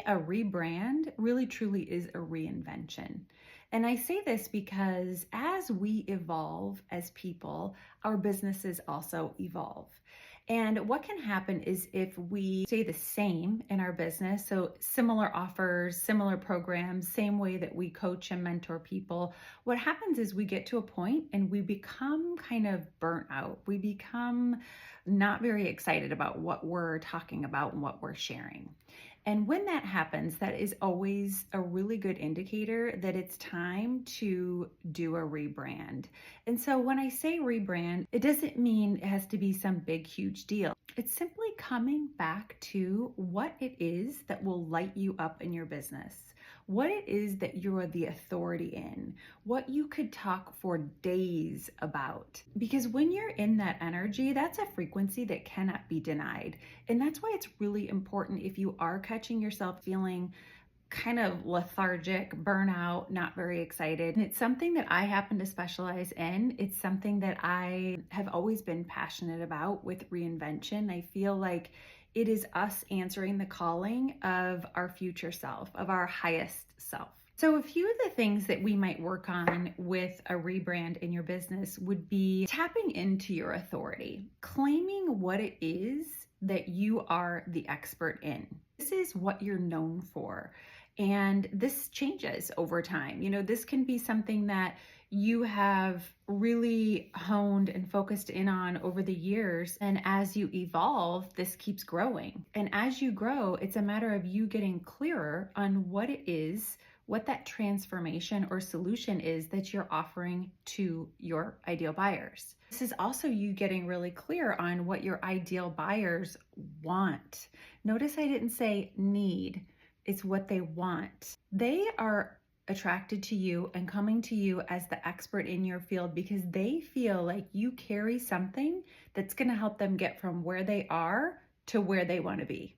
a rebrand really truly is a reinvention. And I say this because as we evolve as people, our businesses also evolve. And what can happen is if we stay the same in our business, so similar offers, similar programs, same way that we coach and mentor people, what happens is we get to a point and we become kind of burnt out. We become not very excited about what we're talking about and what we're sharing. And when that happens, that is always a really good indicator that it's time to do a rebrand. And so when I say rebrand, it doesn't mean it has to be some big, huge deal. It's simply coming back to what it is that will light you up in your business, what it is that you're the authority in, what you could talk for days about. Because when you're in that energy, that's a frequency that cannot be denied. And that's why it's really important if you are catching yourself feeling kind of lethargic, burnout, not very excited. And it's something that I happen to specialize in. It's something that I have always been passionate about with reinvention. I feel like it is us answering the calling of our future self, of our highest self. So a few of the things that we might work on with a rebrand in your business would be tapping into your authority, claiming what it is that you are the expert in. This is what you're known for. And this changes over time. This can be something that you have really honed and focused in on over the years. And as you evolve, this keeps growing. And as you grow, it's a matter of you getting clearer on what it is, what that transformation or solution is that you're offering to your ideal buyers. This is also you getting really clear on what your ideal buyers want. Notice I didn't say need. It's what they want. They are attracted to you and coming to you as the expert in your field because they feel like you carry something that's going to help them get from where they are to where they want to be.